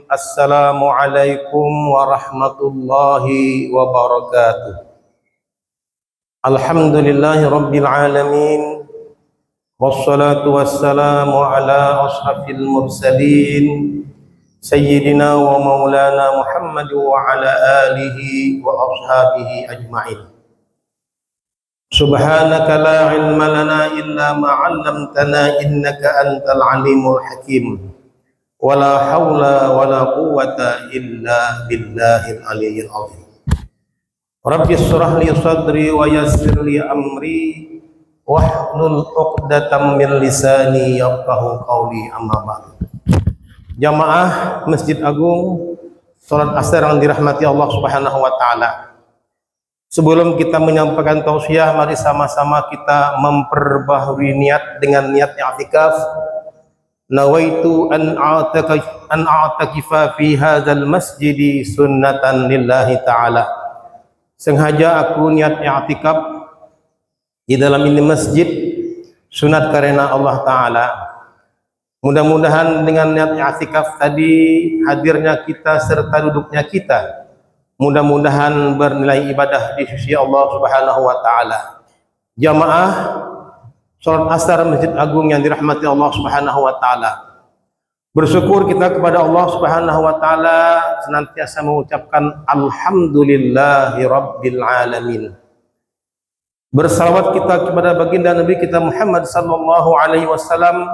Assalamualaikum warahmatullahi wabarakatuh. Alhamdulillahi rabbil alamin, wassalatu wassalamu ala ashrafil mursalin, sayyidina wa maulana Muhammad wa ala alihi wa ashabihi ajma'in. Subhanaka la ilma lana illa ma 'allamtana innaka antal alimul hakim. Wala haula wala quwwata illa billahil aliyyil azim. Rabbi shrah li sadri wa yassir li amri wahlul 'uqdatam min lisani yafqahu qawli, amma ba'd. Jamaah Masjid Agung, salat asar yang dirahmati Allah Subhanahu wa taala. Sebelum kita menyampaikan tausiah, mari sama-sama kita memperbaharui niat dengan niat i'tikaf. Nawaitu an a'takifa fi hadzal masjid sunnatan lillahi ta'ala. Sengaja aku niat i'tikaf di dalam ini masjid sunat karena Allah Ta'ala. Mudah-mudahan dengan niat i'tikaf tadi, hadirnya kita serta duduknya kita, mudah-mudahan bernilai ibadah di sisi Allah Subhanahu wa taala. Jamaah salat asar Masjid Agung yang dirahmati Allah Subhanahu wa taala. Bersyukur kita kepada Allah Subhanahu wa taala, senantiasa mengucapkan alhamdulillahi rabbil alamin. Bersalawat kita kepada baginda Nabi kita Muhammad sallallahu alaihi wasallam,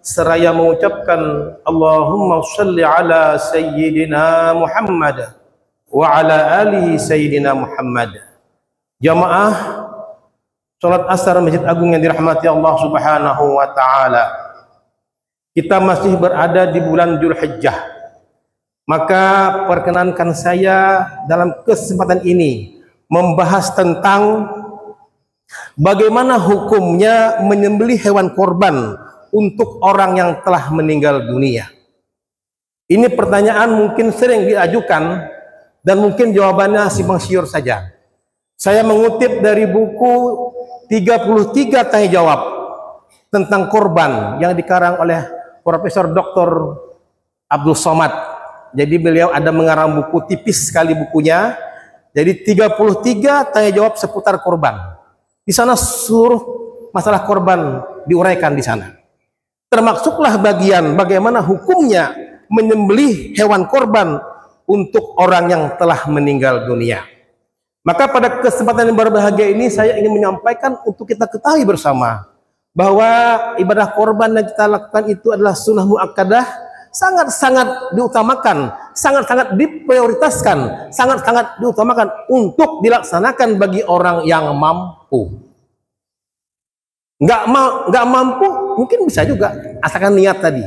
seraya mengucapkan Allahumma shalli ala sayyidina Muhammad wa ala alihi sayyidina Muhammad. Jamaah salat asar Masjid Agung yang dirahmati Allah Subhanahu wa taala. Kita masih berada di bulan Dzulhijjah. Maka perkenankan saya dalam kesempatan ini membahas tentang bagaimana hukumnya menyembelih hewan korban untuk orang yang telah meninggal dunia. Ini pertanyaan mungkin sering diajukan dan mungkin jawabannya simpang siur saja. Saya mengutip dari buku 33 tanya jawab tentang korban yang dikarang oleh Profesor Dr. Abdul Somad. Jadi beliau ada mengarang buku, tipis sekali bukunya. Jadi 33 tanya jawab seputar korban. Di sana seluruh masalah korban diuraikan di sana. Termasuklah bagian bagaimana hukumnya menyembelih hewan korban untuk orang yang telah meninggal dunia. Maka pada kesempatan yang berbahagia ini saya ingin menyampaikan untuk kita ketahui bersama bahwa ibadah korban yang kita lakukan itu adalah sunnah muakkadah, sangat-sangat diutamakan, sangat-sangat diprioritaskan, sangat-sangat diutamakan untuk dilaksanakan bagi orang yang mampu. Nggak mampu mungkin bisa juga, asalkan niat tadi.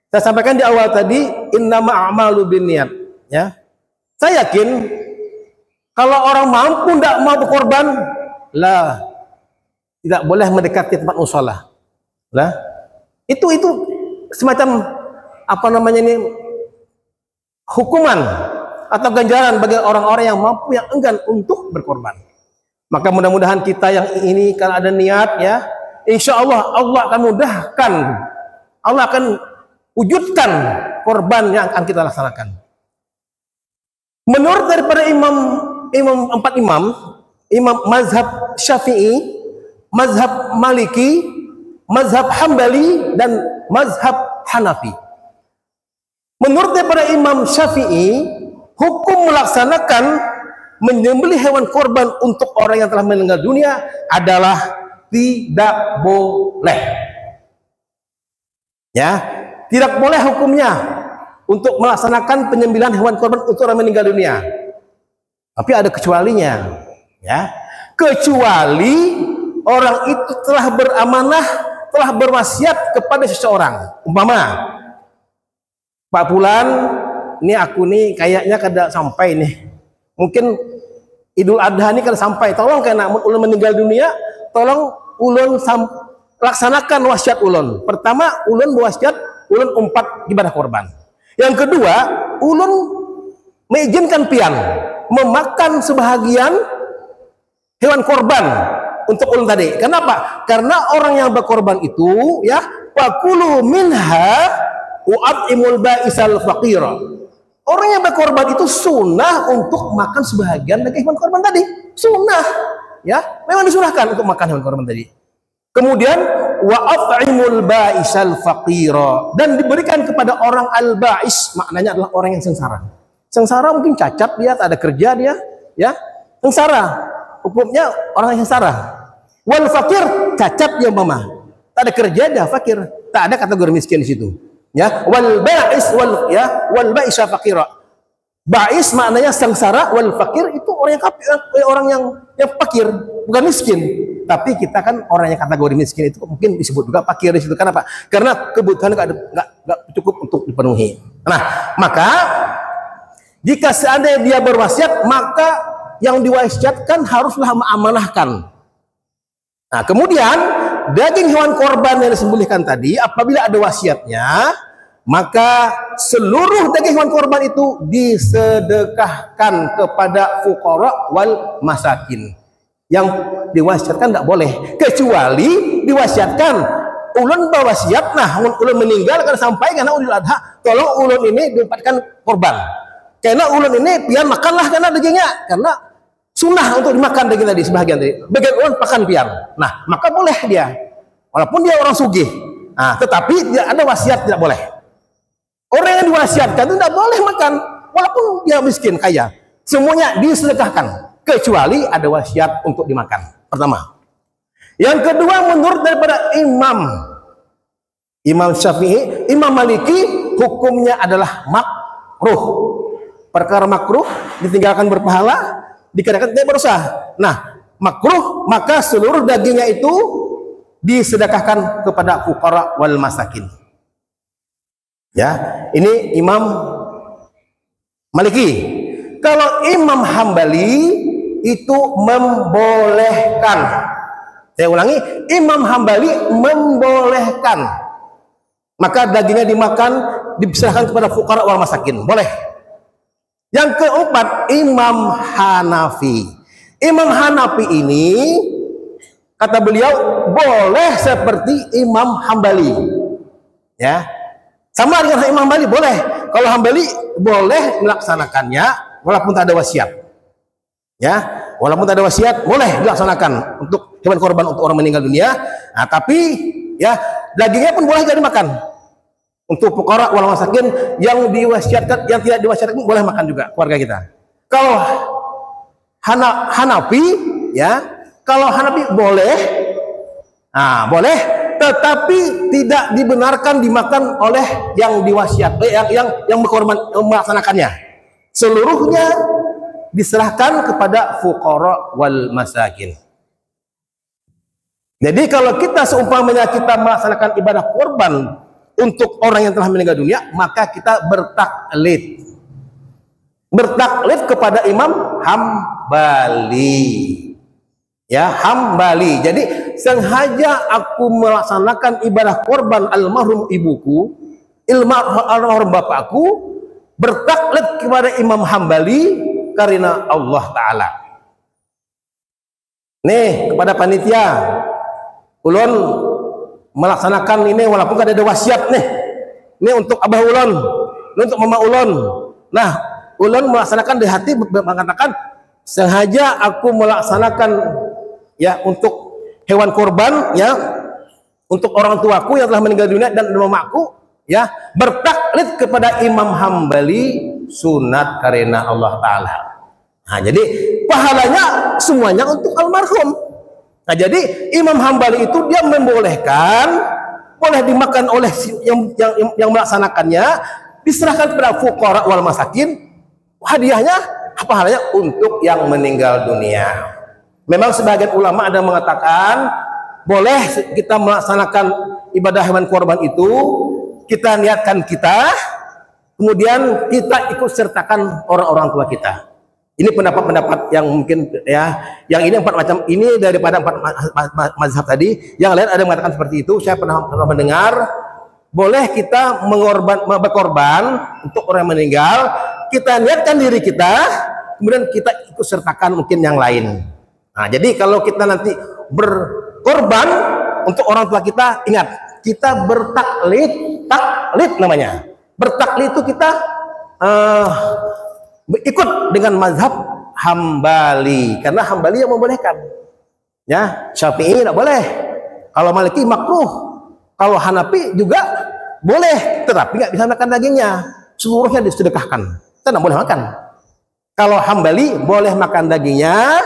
Saya sampaikan di awal tadi, innama a'malu binniyat, ya. Saya yakin kalau orang mampu tidak mau berkorban, lah tidak boleh mendekati tempat mushola. Lah, itu semacam apa namanya ini, hukuman atau ganjaran bagi orang-orang yang mampu, yang enggan untuk berkorban. Maka mudah-mudahan kita yang ini kalau ada niat, ya, insya Allah Allah akan mudahkan, Allah akan wujudkan korban yang akan kita laksanakan. Menurut daripada empat imam mazhab Syafi'i, mazhab Maliki, mazhab Hambali, dan mazhab Hanafi. Menurut daripada Imam Syafi'i, hukum melaksanakan menyembelih hewan korban untuk orang yang telah meninggal dunia adalah tidak boleh. Ya, tidak boleh hukumnya untuk melaksanakan penyembelihan hewan korban untuk orang meninggal dunia. Tapi ada kecualinya, ya. Kecuali orang itu telah beramanah, telah berwasiat kepada seseorang. Umpama, Pak Fulan, ini aku nih kayaknya kada sampai nih. Mungkin Idul Adha ini kada sampai. Tolong karena ulun meninggal dunia, tolong ulun laksanakan wasiat ulun. Pertama, ulun berwasiat, ulun umpat ibadah korban. Yang kedua, ulun mengizinkan pian memakan sebahagian hewan korban untuk ulun tadi. Kenapa? Karena orang yang berkorban itu, ya, fakulu minha U'at'imul ba'isal faqira. Orang yang berkorban itu sunnah untuk makan sebahagian dari hewan korban tadi. Sunnah. Ya, memang disunahkan untuk makan hewan korban tadi. Kemudian wa at'imul ba'isal faqira, dan diberikan kepada orang al-ba'is, maknanya adalah orang yang sengsara. Sengsara mungkin cacat dia, tak ada kerja dia, ya. Sengsara. Hukumnya orang yang sengsara. Wal fakir, cacat dia mama. Tak ada kerja dia, fakir. Tak ada kategori miskin di situ. Ya, wal ba'is wal ba'isa faqira. Ba'is maknanya sengsara, wal fakir itu orang yang kafir, orang yang fakir, bukan miskin. Tapi kita kan orang yang kategori miskin itu mungkin disebut juga fakir di situ. Kenapa? Karena kebutuhan nggak cukup untuk dipenuhi. Nah, maka jika seandainya dia berwasiat, maka yang diwasiatkan haruslah mengamanahkan. Nah, kemudian daging hewan korban yang disembelihkan tadi, apabila ada wasiatnya, maka seluruh daging hewan korban itu disedekahkan kepada fuqara wal masakin. Yang diwasiatkan tidak boleh, kecuali diwasiatkan ulun berwasiat, nah ulun meninggal akan sampai karena Idul Adha, tolong ulun ini diempatkan korban. Karena ulun ini pian makanlah karena dagingnya, karena sunnah untuk dimakan daging tadi sebahagian tadi. Bagian ulun makan pian. Nah, maka boleh dia. Walaupun dia orang sugih. Nah, tetapi dia ada wasiat tidak boleh. Orang yang diwasiatkan itu tidak boleh makan walaupun dia miskin kaya. Semuanya disedekahkan kecuali ada wasiat untuk dimakan. Pertama. Yang kedua, menurut daripada Imam Syafi'i, Imam Maliki, hukumnya adalah makruh. Perkara makruh ditinggalkan berpahala, dikatakan tidak berdosa. Nah, makruh, maka seluruh dagingnya itu disedekahkan kepada fuqara wal masakin. Ya, ini Imam Maliki. Kalau Imam Hambali itu membolehkan. Saya ulangi, Imam Hambali membolehkan. Maka dagingnya dimakan, diserahkan kepada fuqara wal masakin. Boleh. Yang keempat, Imam Hanafi. Imam Hanafi ini, kata beliau, boleh seperti Imam Hambali. Ya, sama dengan Imam Hambali boleh. Kalau Hambali boleh melaksanakannya walaupun tak ada wasiat. Ya, walaupun tak ada wasiat boleh dilaksanakan untuk hewan korban untuk orang meninggal dunia. Nah, tapi ya dagingnya pun boleh jadi makan. Untuk fuqara wal masakin yang diwasiatkan, yang tidak diwasiatkan boleh makan juga keluarga kita. Kalau Hanafi, ya, kalau Hanafi boleh, nah boleh, tetapi tidak dibenarkan dimakan oleh yang diwasiat, yang berkorban melaksanakannya. Seluruhnya diserahkan kepada fuqara wal masakin. Jadi kalau kita seumpamanya kita melaksanakan ibadah korban untuk orang yang telah meninggal dunia, maka kita bertaklid kepada Imam Hambali. Ya, Hambali. Jadi sengaja aku melaksanakan ibadah korban almarhum ibuku, almarhum bapakku, bertaklid kepada Imam Hambali karena Allah Ta'ala. Nih, kepada panitia, ulun melaksanakan ini walaupun ada wasiat nih. Ini untuk abah ulun, ini untuk mama ulun. Nah, ulun melaksanakan di hati mengatakan sengaja aku melaksanakan ya untuk hewan korban ya untuk orang tuaku yang telah meninggal dunia dan mamaku ya, bertaklid kepada Imam Hambali sunat karena Allah Ta'ala. Nah, jadi pahalanya semuanya untuk almarhum. Nah, jadi Imam Hambali itu dia membolehkan, boleh dimakan oleh yang melaksanakannya, diserahkan kepada fuqara wal masakin, hadiahnya apa halnya untuk yang meninggal dunia. Memang sebagian ulama ada mengatakan boleh kita melaksanakan ibadah hewan korban itu, kita niatkan kita, kemudian kita ikut sertakan orang-orang tua kita. Ini pendapat-pendapat yang mungkin ya, yang ini 4 macam ini daripada 4 mazhab tadi. Yang lain ada yang mengatakan seperti itu. Saya pernah mendengar boleh kita berkorban untuk orang yang meninggal, kita niatkan diri kita, kemudian kita ikut sertakan mungkin yang lain. Nah, jadi kalau kita nanti berkorban untuk orang tua kita, ingat kita bertaklid taklid namanya. Bertaklid itu kita ikut dengan mazhab Hambali, karena Hambali yang membolehkan. Ya, Syafi'i tidak boleh. Kalau Maliki makruh. Kalau Hanafi juga boleh, tetapi nggak bisa makan dagingnya. Seluruhnya disedekahkan. Kita tidak boleh makan. Kalau Hambali boleh makan dagingnya,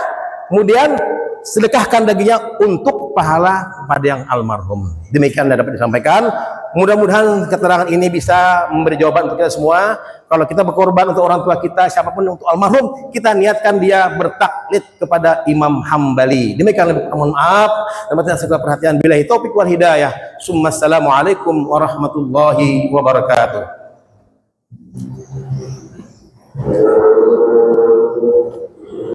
kemudian sedekahkan dagingnya untuk pahala kepada yang almarhum. Demikian dapat disampaikan. Mudah-mudahan keterangan ini bisa memberi jawaban untuk kita semua. Kalau kita berkorban untuk orang tua kita, siapapun untuk almarhum, kita niatkan dia bertaklid kepada Imam Hambali. Demikian, mohon maaf dan segala perhatian. Billahi taufiq wal hidayah. Assalamualaikum warahmatullahi wabarakatuh.